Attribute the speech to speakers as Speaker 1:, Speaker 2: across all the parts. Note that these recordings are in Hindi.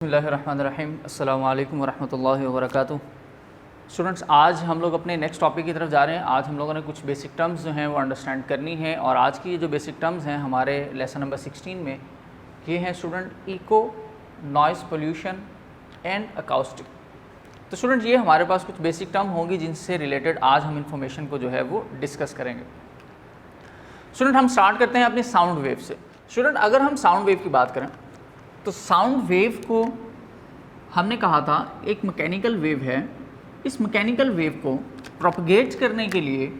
Speaker 1: बिस्मिल्लाहिर्रहमानिर्रहीम। अस्सलामु अलैकुम वरहमतुल्लाहि वबरकातुहू। स्टूडेंट्स, आज हम लोग अपने नेक्स्ट टॉपिक की तरफ जा रहे हैं। आज हम लोगों ने कुछ बेसिक टर्म्स जो हैं वो अंडरस्टैंड करनी है और आज की जो बेसिक टर्म्स हैं हमारे लेसन नंबर 16 में ये हैं student echo, noise pollution and acoustic. तो स्टूडेंट ये हमारे पास कुछ बेसिक टर्म होंगी जिनसे रिलेटेड आज हम इंफॉर्मेशन को जो है वो डिस्कस करेंगे। स्टूडेंट हम स्टार्ट करते हैं अपनी साउंड वेव से। स्टूडेंट अगर हम साउंड वेव की बात करें तो साउंड वेव को हमने कहा था एक मैकेनिकल वेव है। इस मैकेनिकल वेव को प्रोपगेट करने के लिए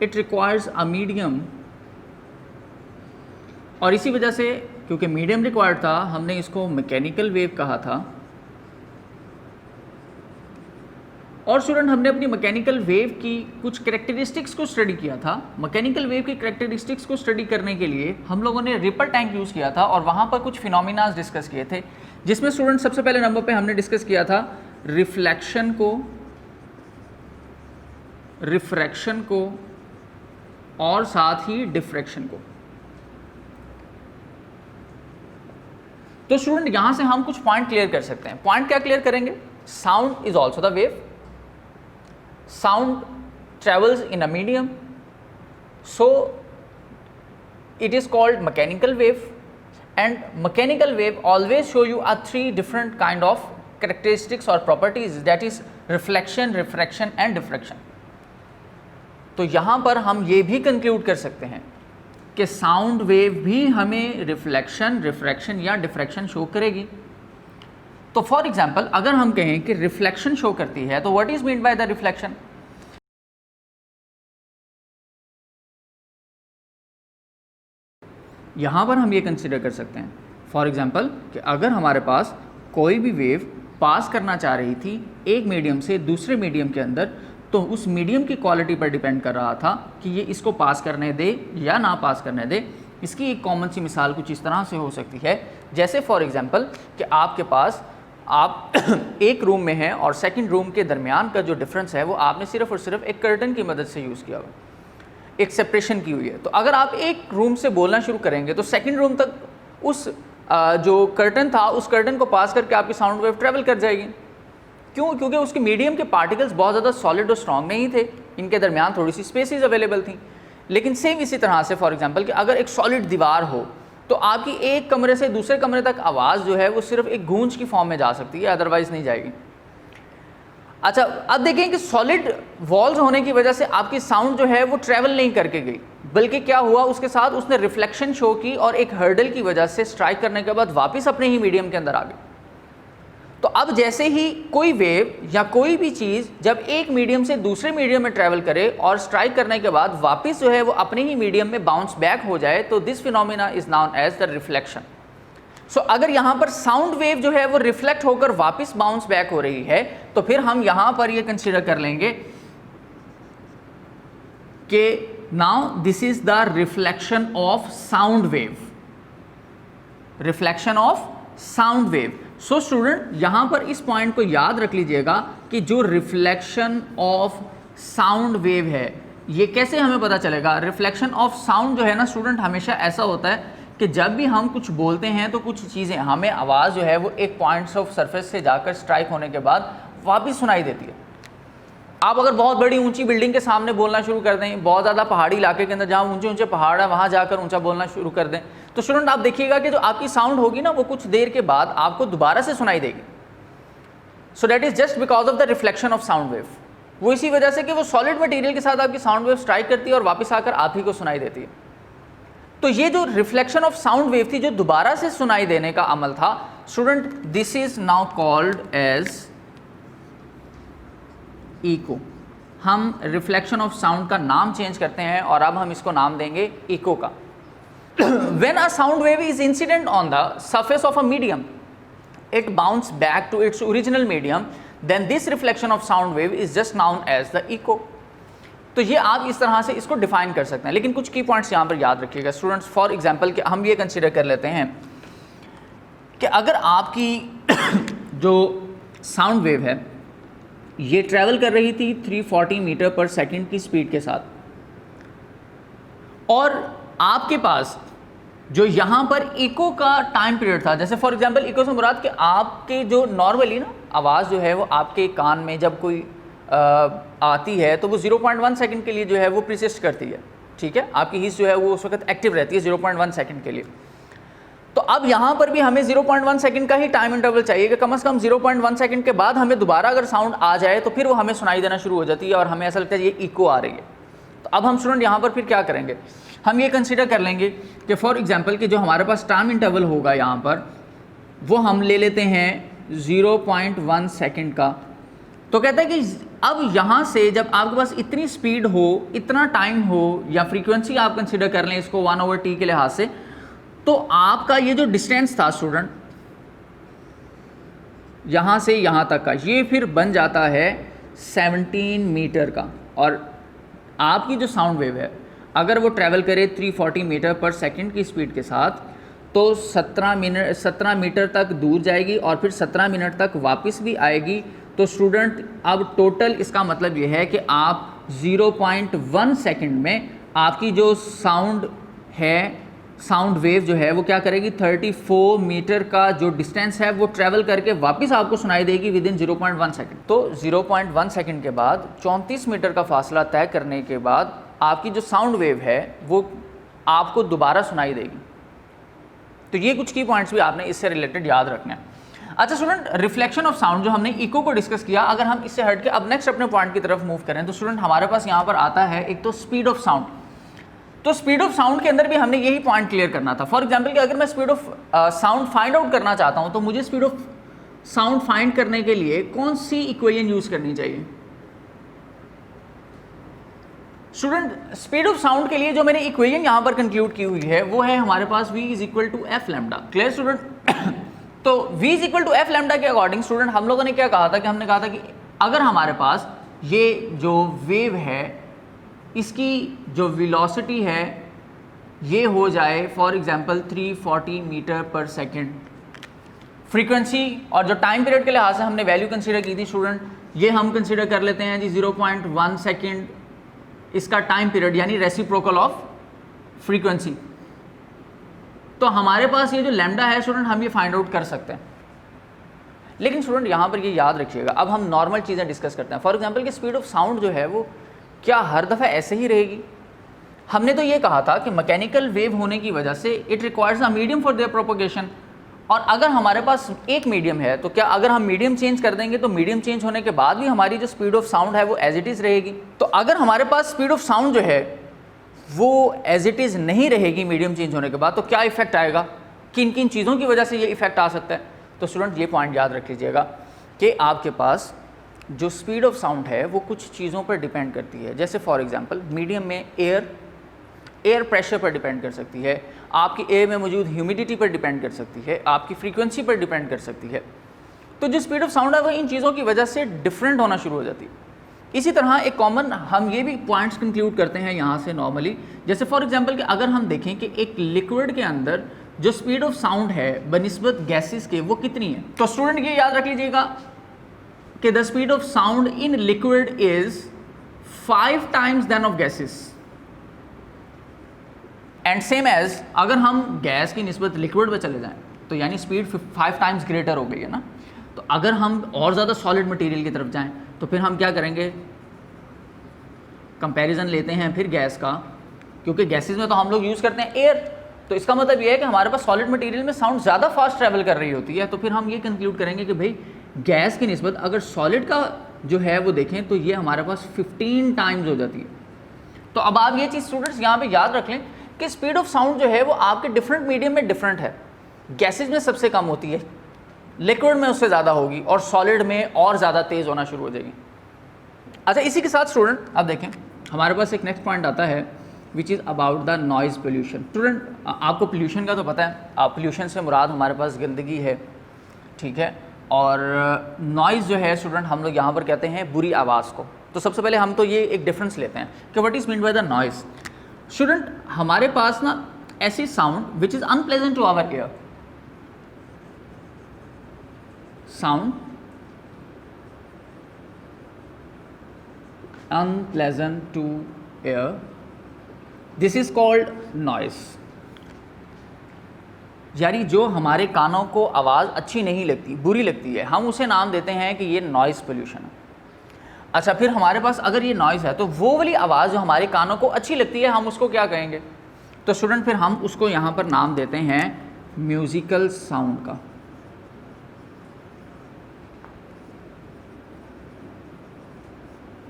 Speaker 1: इट रिक्वायर्स अ मीडियम, और इसी वजह से क्योंकि मीडियम रिक्वायर्ड था हमने इसको मैकेनिकल वेव कहा था। और स्टूडेंट हमने अपनी मैकेनिकल वेव की कुछ कैरेक्टरिस्टिक्स को स्टडी किया था। मैकेनिकल वेव की कैरेक्टरिस्टिक्स को स्टडी करने के लिए हम लोगों ने रिपल टैंक यूज़ किया था और वहाँ पर कुछ फिनोमिनाज डिस्कस किए थे, जिसमें स्टूडेंट सबसे पहले नंबर पे हमने डिस्कस किया था रिफ्लेक्शन को, रिफ्रैक्शन को और साथ ही डिफ्रैक्शन को। तो स्टूडेंट यहाँ से हम कुछ पॉइंट क्लियर कर सकते हैं। पॉइंट क्या क्लियर करेंगे? Sound is also the wave, sound travels in a medium, so it is called mechanical wave, and mechanical wave always show you a three different kind of characteristics or properties, that is reflection, refraction and diffraction। तो यहाँ पर हम ये भी कंक्लूड कर सकते हैं कि साउंड वेव भी हमें रिफ्लेक्शन, रिफ्रैक्शन या डिफ्रैक्शन शो करेगी। तो फॉर एग्जाम्पल अगर हम कहें कि रिफ्लेक्शन शो करती है तो what is mean by the reflection? यहाँ पर हम ये कंसिडर कर सकते हैं फॉर एग्जाम्पल कि अगर हमारे पास कोई भी वेव पास करना चाह रही थी एक मीडियम से दूसरे मीडियम के अंदर, तो उस मीडियम की क्वालिटी पर डिपेंड कर रहा था कि ये इसको पास करने दे या ना पास करने दे। इसकी एक कॉमन सी मिसाल कुछ इस तरह से हो सकती है, जैसे फॉर एग्जाम्पल कि आपके पास आप एक रूम में हैं और सेकंड रूम के दरमियान का जो डिफरेंस है वो आपने सिर्फ और सिर्फ एक कर्टन की मदद से यूज़ किया हुआ, एक सेपरेशन की हुई है। तो अगर आप एक रूम से बोलना शुरू करेंगे तो सेकंड रूम तक उस जो कर्टन था उस कर्टन को पास करके आपकी साउंड वेव ट्रेवल कर जाएगी। क्यों? क्योंकि उसके मीडियम के पार्टिकल्स बहुत ज़्यादा सॉलिड और स्ट्रॉन्ग नहीं थे, इनके दरमियान थोड़ी सी स्पेसेस अवेलेबल थी। लेकिन सेम इसी तरह से फॉर एग्जाम्पल कि अगर एक सॉलिड दीवार हो तो आपकी एक कमरे से दूसरे कमरे तक आवाज़ जो है वो सिर्फ एक गूंज की फॉर्म में जा सकती है, अदरवाइज नहीं जाएगी। अच्छा, अब देखें कि सॉलिड वॉल्स होने की वजह से आपकी साउंड जो है वो ट्रैवल नहीं करके गई, बल्कि क्या हुआ उसके साथ उसने रिफ्लेक्शन शो की और एक हर्डल की वजह से स्ट्राइक करने के बाद वापस अपने ही मीडियम के अंदर आ गई। तो अब जैसे ही कोई वेव या कोई भी चीज़ जब एक मीडियम से दूसरे मीडियम में ट्रैवल करे और स्ट्राइक करने के बाद वापस जो है वो अपने ही मीडियम में बाउंस बैक हो जाए, तो this phenomena is known as the reflection. So अगर यहाँ पर साउंड वेव जो है वो रिफ्लेक्ट होकर वापस बाउंस बैक हो रही है तो फिर हम यहाँ पर ये कंसिडर कर लेंगे कि now this is the reflection of sound wave, reflection of sound wave. So student यहाँ पर इस पॉइंट को याद रख लीजिएगा कि जो रिफ्लेक्शन ऑफ साउंड वेव है ये कैसे हमें पता चलेगा? रिफ्लेक्शन ऑफ साउंड जो है ना स्टूडेंट, हमेशा ऐसा होता है कि जब भी हम कुछ बोलते हैं तो कुछ चीज़ें हमें आवाज़ जो है वो एक पॉइंट्स ऑफ सरफेस से जाकर स्ट्राइक होने के बाद वापस सुनाई देती है। आप अगर बहुत बड़ी ऊंची बिल्डिंग के सामने बोलना शुरू कर दें, बहुत ज़्यादा पहाड़ी इलाके के अंदर जहाँ ऊंचे ऊंचे पहाड़ है वहाँ जाकर ऊंचा बोलना शुरू कर दें, तो स्टूडेंट आप देखिएगा कि जो आपकी साउंड होगी ना वो कुछ देर के बाद आपको दोबारा से सुनाई देगी। So that is just because of the reflection of sound wave. वो इसी वजह से कि वो सॉलिड मटेरियल के साथ आपकी साउंड वेव स्ट्राइक करती है और वापस आकर आप ही को सुनाई देती है। तो ये जो रिफ्लेक्शन ऑफ साउंड वेव थी जो दोबारा से सुनाई देने का अमल था student, this is now called as echo. हम रिफ्लेक्शन ऑफ साउंड का नाम चेंज करते हैं और अब हम इसको नाम देंगे इको का। When a sound wave is incident on the surface of a medium, it bounces back to its original medium, then this reflection of sound wave is just known as the echo। तो ये आप इस तरह से इसको डिफाइन कर सकते हैं, लेकिन कुछ की पॉइंट्स यहाँ पर याद रखिएगा स्टूडेंट्स। फॉर एग्जांपल कि हम ये कंसिडर कर लेते हैं कि अगर आपकी जो साउंड वेव है ये ट्रैवल कर रही थी 340 मीटर पर सेकंड की स्पीड के साथ और आपके पास जो यहाँ पर इको का टाइम पीरियड था, जैसे फॉर एग्जांपल इको से मुराद कि आपके जो नॉर्मली ना आवाज़ जो है वो आपके कान में जब कोई आती है तो वो 0.1 सेकंड के लिए जो है वो प्रिसिस्ट करती है, ठीक है, आपकी हिस्स जो है वो उस वक्त एक्टिव रहती है 0.1 सेकंड के लिए। तो अब यहाँ पर भी हमें 0.1 सेकंड का ही टाइम इंटरवल चाहिए कि कम से कम 0.1 सेकंड के बाद हमें दोबारा अगर साउंड आ जाए तो फिर वो हमें सुनाई देना शुरू हो जाती है और हमें ऐसा लगता है ये इको आ रही है। तो अब हम स्टूडेंट यहाँ पर फिर क्या करेंगे, हम ये कंसीडर कर लेंगे कि फॉर एग्जांपल कि जो हमारे पास टाइम इंटरवल होगा यहाँ पर वो हम ले लेते हैं 0.1 सेकंड का। तो कहता है कि अब यहाँ से जब आपके पास इतनी स्पीड हो, इतना टाइम हो, या फ्रीक्वेंसी आप कंसीडर कर लें इसको 1/t के लिहाज से, तो आपका ये जो डिस्टेंस था स्टूडेंट यहाँ से यहाँ तक का, ये फिर बन जाता है 17 मीटर का। और आपकी जो साउंड वेव है अगर वो ट्रैवल करे 340 मीटर पर सेकंड की स्पीड के साथ तो 17 मीटर तक दूर जाएगी और फिर 17 मिनट तक वापस भी आएगी। तो स्टूडेंट अब टोटल इसका मतलब ये है कि आप 0.1 सेकंड में आपकी जो साउंड है, साउंड वेव जो है वो क्या करेगी, 34 मीटर का जो डिस्टेंस है वो ट्रैवल करके वापस आपको सुनाई देगी विद इन 0.1 सेकंड। तो 0.1 सेकंड के बाद 34 मीटर का फासला तय करने के बाद आपकी जो साउंड वेव है वो आपको दोबारा सुनाई देगी। तो ये कुछ की पॉइंट्स भी आपने इससे रिलेटेड याद रखना है। अच्छा स्टूडेंट, रिफ्लेक्शन ऑफ साउंड जो हमने इको को डिस्कस किया, अगर हम इससे हट के अब नेक्स्ट अपने पॉइंट की तरफ मूव करें तो स्टूडेंट हमारे पास यहाँ पर आता है एक तो स्पीड ऑफ साउंड। तो स्पीड ऑफ साउंड के अंदर भी हमने यही पॉइंट क्लियर करना था। फॉर एग्जांपल कि अगर मैं speed of sound find out करना चाहता हूँ तो मुझे स्पीड ऑफ साउंड फाइंड करने के लिए कौन सी इक्वेशन यूज करनी चाहिए। स्टूडेंट स्पीड ऑफ साउंड के लिए जो मैंने इक्वेशन यहाँ पर कंक्लूड की हुई है वो है हमारे पास v is equal to F lambda. Clear student? तो v is equal to F lambda के अकॉर्डिंग स्टूडेंट हम लोगों ने क्या कहा था कि हमने कहा था कि अगर हमारे पास ये जो वेव है इसकी जो वेलोसिटी है ये हो जाए फॉर एग्जांपल 340 मीटर पर सेकंड, फ्रीक्वेंसी और जो टाइम पीरियड के लिहाज से हमने वैल्यू कंसीडर की थी स्टूडेंट, ये हम कंसीडर कर लेते हैं जी 0.1 सेकंड इसका टाइम पीरियड, यानी रेसिप्रोकल ऑफ फ्रीक्वेंसी। तो हमारे पास ये जो लैम्डा है स्टूडेंट हम ये फाइंड आउट कर सकते हैं। लेकिन स्टूडेंट यहाँ पर ये याद रखिएगा, अब हम नॉर्मल चीज़ें डिस्कस करते हैं। फॉर एग्जांपल कि स्पीड ऑफ साउंड जो है वो क्या हर दफ़ा ऐसे ही रहेगी। हमने तो ये कहा था कि मैकेनिकल वेव होने की वजह से it requires a medium for their propagation, और अगर हमारे पास एक मीडियम है तो क्या अगर हम मीडियम चेंज कर देंगे तो मीडियम चेंज होने के बाद भी हमारी जो स्पीड ऑफ साउंड है वो एज इट इज़ रहेगी। तो अगर हमारे पास स्पीड ऑफ साउंड जो है वो एज इट इज़ नहीं रहेगी मीडियम चेंज होने के बाद, तो क्या इफेक्ट आएगा, किन किन चीज़ों की वजह से ये इफेक्ट आ सकता है। तो स्टूडेंट ये पॉइंट याद रख लीजिएगा कि आपके पास जो स्पीड ऑफ साउंड है वो कुछ चीज़ों पर डिपेंड करती है। जैसे फॉर एग्जांपल मीडियम में एयर प्रेशर पर डिपेंड कर सकती है, आपकी एयर में मौजूद ह्यूमिडिटी पर डिपेंड कर सकती है, आपकी फ्रीक्वेंसी पर डिपेंड कर सकती है। तो जो स्पीड ऑफ साउंड है वो इन चीज़ों की वजह से डिफरेंट होना शुरू हो जाती है। इसी तरह एक कॉमन हम ये भी पॉइंट्स कंक्लूड करते हैं यहाँ से नॉर्मली, जैसे फॉर एग्जांपल कि अगर हम देखें कि एक लिक्विड के अंदर जो स्पीड ऑफ साउंड है बनिस्बत गैसेस के वो कितनी है। तो स्टूडेंट ये याद रख लीजिएगा कि the speed of sound in liquid is 5 times than of gases, and same as अगर हम गैस की निस्बत लिक्विड पे चले जाएं तो यानी स्पीड 5 टाइम्स ग्रेटर हो गई है ना। तो अगर हम और ज़्यादा सॉलिड मटेरियल की तरफ जाएं तो फिर हम क्या करेंगे, कंपैरिजन लेते हैं फिर गैस का, क्योंकि गैसेस में तो हम लोग यूज़ करते हैं एयर। तो इसका मतलब ये है कि हमारे पास सॉलिड मटेरियल में साउंड ज़्यादा फास्ट ट्रैवल कर रही होती है। तो फिर हम ये कंक्लूड करेंगे कि भाई गैस की निस्बत अगर सॉलिड का जो है वो देखें तो ये हमारे पास 15 टाइम्स हो जाती है। तो अब आप ये चीज़ स्टूडेंट्स यहाँ पे याद रख लें कि स्पीड ऑफ साउंड जो है वो आपके डिफरेंट मीडियम में डिफरेंट है। गैसेज में सबसे कम होती है, लिक्विड में उससे ज़्यादा होगी, और सॉलिड में और ज़्यादा तेज़ होना शुरू हो जाएगी। अच्छा, इसी के साथ स्टूडेंट अब देखें हमारे पास एक नेक्स्ट पॉइंट आता है which is about the noise pollution. Student आपको पोल्यूशन का तो पता है, पोल्यूशन से मुराद हमारे पास गंदगी है, ठीक है, और नॉइज़ जो है स्टूडेंट हम लोग यहाँ पर कहते हैं बुरी आवाज़ को। तो सबसे पहले हम तो ये एक डिफरेंस लेते हैं कि what is mean by the noise. Student हमारे पास ना ऐसी sound which is unpleasant to our ear, sound unpleasant to ear, this is called noise। यानी जो हमारे कानों को आवाज़ अच्छी नहीं लगती, बुरी लगती है, हम उसे नाम देते हैं कि ये नॉइज़ पोल्यूशन है। अच्छा, फिर हमारे पास अगर ये नॉइज़ है तो वो वाली आवाज़ जो हमारे कानों को अच्छी लगती है हम उसको क्या कहेंगे? तो स्टूडेंट फिर हम उसको यहाँ पर नाम देते हैं म्यूज़िकल साउंड का।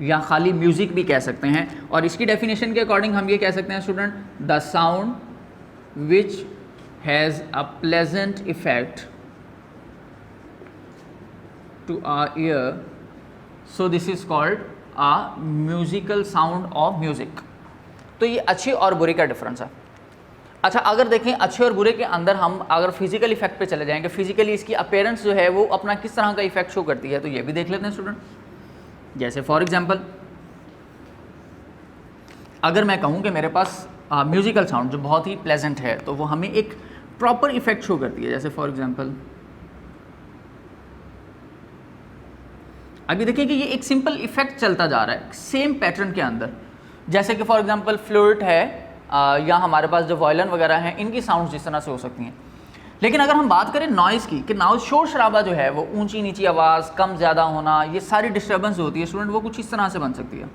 Speaker 1: या खाली म्यूज़िक भी कह सकते हैं। और इसकी डेफिनेशन के अकॉर्डिंग हम ये कह सकते हैं student, the sound which has a pleasant effect to our ear, so this is called a musical sound of music. तो ये अच्छे और बुरे का डिफरेंस है। अच्छा, अगर देखें अच्छे और बुरे के अंदर हम अगर फिजिकल इफेक्ट पे चले जाएंगे, फिजिकली इसकी अपीयरेंस जो है वो अपना किस तरह का इफेक्ट शो करती है, तो ये भी देख लेते हैं स्टूडेंट। जैसे फॉर एग्जांपल अगर मैं कहूँ कि मेरे पास म्यूज़िकल साउंड जो बहुत ही प्लेजेंट है तो वो हमें एक प्रॉपर इफेक्ट शो करती है। जैसे फॉर एग्जांपल अभी देखिए कि ये एक सिंपल इफेक्ट चलता जा रहा है सेम पैटर्न के अंदर। जैसे कि फॉर एग्जांपल फ्लूट है या हमारे पास जो वायलिन वगैरह हैं, इनकी साउंड्स जिस तरह से हो सकती हैं। लेकिन अगर हम बात करें नॉइज़ की, कि नॉइज़ शोर शराबा जो है वो ऊंची नीची आवाज़, कम ज़्यादा होना, ये सारी डिस्टर्बेंस जो होती है स्टूडेंट वो कुछ इस तरह से बन सकती है।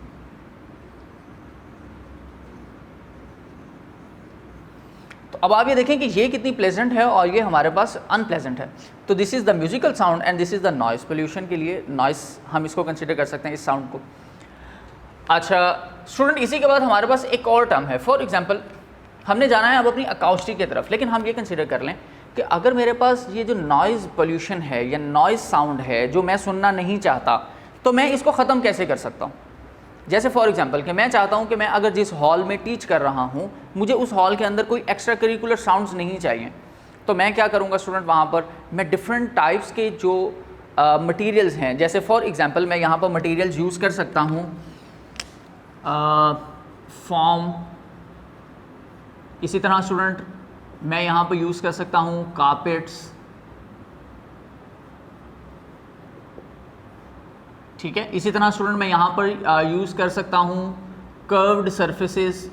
Speaker 1: तो अब आप ये देखें कि ये कितनी प्लेजेंट है और ये हमारे पास अनप्लेजेंट है। तो this is the musical sound and this is the noise pollution के लिए नॉइज़ हम इसको कंसिडर कर सकते हैं, इस साउंड को। अच्छा स्टूडेंट, इसी के बाद हमारे पास एक और टर्म है। फॉर एग्जांपल हमने जाना है अब अपनी अकाउस्टिक की तरफ, लेकिन हम ये कंसिडर कर लें कि अगर मेरे पास ये जो नॉइज़ पोल्यूशन है या नॉइज़ साउंड है जो मैं सुनना नहीं चाहता, तो मैं इसको ख़त्म कैसे कर सकता हूँ? जैसे फॉर एग्जांपल कि मैं चाहता हूँ कि मैं अगर जिस हॉल में टीच कर रहा हूँ मुझे उस हॉल के अंदर कोई एक्स्ट्रा करिकुलर साउंड्स नहीं चाहिए, तो मैं क्या करूँगा स्टूडेंट, वहाँ पर मैं डिफरेंट टाइप्स के जो मटीरियल्स हैं, जैसे फॉर एग्जांपल मैं यहाँ पर मटीरियल्स यूज़ कर सकता हूँ फॉर्म। इसी तरह स्टूडेंट मैं यहाँ पर यूज़ कर सकता हूँ कारपेट्स, ठीक है। इसी तरह स्टूडेंट मैं यहाँ पर यूज़ कर सकता हूँ कर्व्ड सरफेसेस।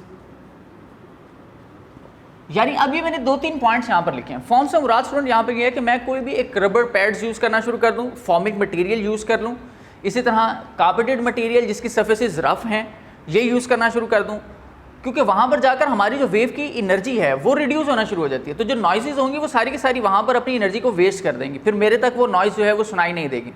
Speaker 1: यानी अब ये मैंने 2-3 पॉइंट्स यहाँ पर लिखे हैं। फॉर्म से मुराद स्टूडेंट यहाँ पर ये है कि मैं कोई भी एक रबर पैड्स यूज़ करना शुरू कर दूँ, फॉर्मिक मटेरियल यूज़ कर लूँ। इसी तरह कार्पेटेड मटेरियल जिसकी सरफेसेस रफ हैं ये यूज़ करना शुरू कर दूँ, क्योंकि वहाँ पर जाकर हमारी जो वेव की एनर्जी है वो रिड्यूस होना शुरू हो जाती है। तो जो नॉइजेज होंगी वो सारी की सारी वहाँ पर अपनी एनर्जी को वेस्ट कर देंगी, फिर मेरे तक वो नॉइज़ जो है वो सुनाई नहीं देगी।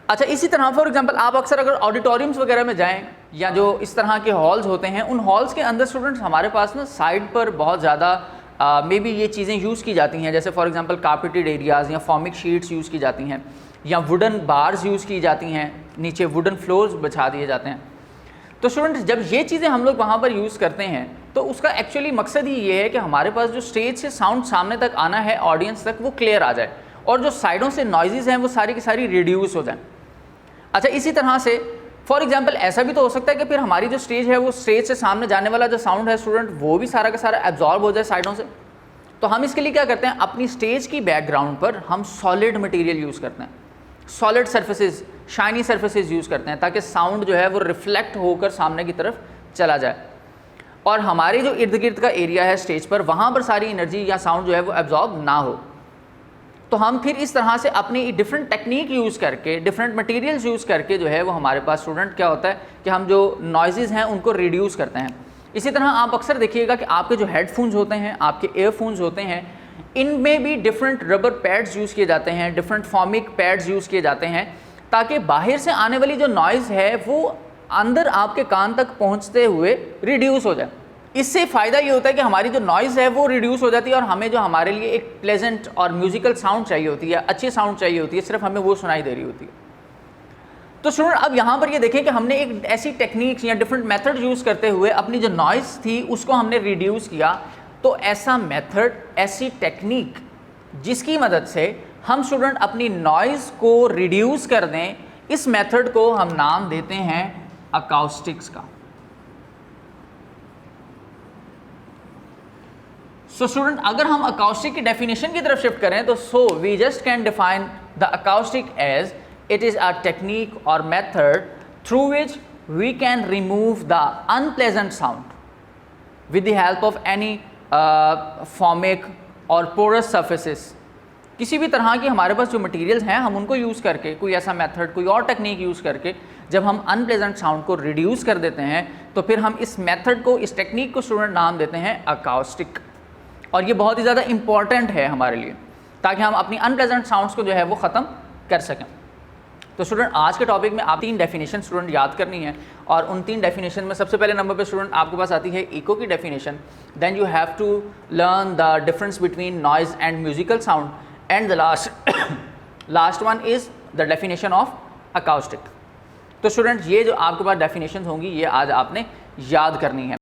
Speaker 1: अच्छा, इसी तरह फॉर एग्जांपल आप अक्सर अगर ऑडिटोरियम्स वगैरह में जाएं या जो इस तरह के हॉल्स होते हैं, उन हॉल्स के अंदर स्टूडेंट्स हमारे पास ना साइड पर बहुत ज़्यादा मे बी ये चीज़ें यूज़ की जाती हैं। जैसे फॉर एग्जांपल कार्पेटेड एरियाज़ या फॉर्मिक शीट्स यूज़ की जाती हैं या वुडन बार्स यूज़ की जाती हैं, नीचे वुडन फ्लोर्स बिछा दिए जाते हैं। तो स्टूडेंट्स जब ये चीज़ें हम लोग वहाँ पर यूज़ करते हैं तो उसका एक्चुअली मकसद ही ये है कि हमारे पास जो स्टेज से साउंड सामने तक आना है ऑडियंस तक वो क्लियर आ जाए और जो साइडों से नॉइजेज हैं वो सारी की सारी रिड्यूस हो जाएं। अच्छा, इसी तरह से फॉर एग्जांपल ऐसा भी तो हो सकता है कि फिर हमारी जो स्टेज है वो स्टेज से सामने जाने वाला जो साउंड है स्टूडेंट वो भी सारा का सारा एब्जॉर्ब हो जाए साइडों से। तो हम इसके लिए क्या करते हैं, अपनी स्टेज की बैकग्राउंड पर हम सॉलिड मटेरियल यूज़ करते हैं, solid surfaces, shiny surfaces use करते हैं ताकि साउंड जो है वो रिफ्लेक्ट होकर सामने की तरफ चला जाए और हमारे जो इर्द गिर्द का एरिया है स्टेज पर वहाँ पर सारी एनर्जी या साउंड जो है वो एब्जॉर्ब ना हो। तो हम फिर इस तरह से अपनी डिफरेंट टेक्निक यूज़ करके, डिफरेंट मटेरियल्स यूज़ करके जो है वो हमारे पास स्टूडेंट क्या होता है कि हम जो नॉइजेज़ हैं उनको रिड्यूस करते हैं। इसी तरह आप अक्सर देखिएगा कि आपके जो हेडफोन्स होते हैं, आपके ईयरफोन्स होते हैं, इनमें भी डिफरेंट रबर पैड्स यूज़ किए जाते हैं, डिफरेंट फॉर्मिक पैड्स यूज़ किए जाते हैं ताकि बाहर से आने वाली जो नॉइज़ है वो अंदर आपके कान तक पहुँचते हुए रिड्यूस हो जाए। इससे फ़ायदा ये होता है कि हमारी जो नॉइज़ है वो रिड्यूस हो जाती है और हमें जो हमारे लिए एक प्लेजेंट और म्यूजिकल साउंड चाहिए होती है, अच्छी साउंड चाहिए होती है, सिर्फ हमें वो सुनाई दे रही होती है। तो स्टूडेंट अब यहाँ पर ये देखें कि हमने एक ऐसी टेक्निक्स या डिफरेंट मेथड यूज़ करते हुए अपनी जो नॉइज़ थी उसको हमने रिड्यूस किया। तो ऐसा मेथड, ऐसी टेक्निक जिसकी मदद से हम स्टूडेंट अपनी नॉइज़ को रिड्यूस कर दें, इस मेथड को हम नाम देते हैं अकाउस्टिक्स का। सो स्टूडेंट अगर हम अकाउस्टिक की डेफिनेशन की तरफ शिफ्ट करें तो we just can define the acoustic as it is a technique और method through which we can remove the unpleasant sound with the help of any formic और पोरस सर्फेसिस। किसी भी तरह की हमारे पास जो मटेरियल्स हैं हम उनको यूज़ करके, कोई ऐसा मेथड, कोई और टेक्निक यूज़ करके जब हम अनप्लेजेंट साउंड को रिड्यूस कर देते हैं तो फिर हम इस मेथड को, इस टेक्निक को स्टूडेंट नाम देते हैं अकाउस्टिक। और ये बहुत ही ज़्यादा इंपॉर्टेंट है हमारे लिए ताकि हम अपनी अनप्लेजेंट साउंड्स को जो है वो ख़त्म कर सकें। तो स्टूडेंट आज के टॉपिक में आप 3 डेफिनेशन स्टूडेंट याद करनी है और उन 3 डेफिनेशन में सबसे पहले नंबर पे स्टूडेंट आपके पास आती है इको की definition. Then you have to learn the difference between noise and musical sound and the last one is the definition of acoustic. तो स्टूडेंट ये जो आपके पास डेफिनेशन होंगी ये आज आपने याद करनी है।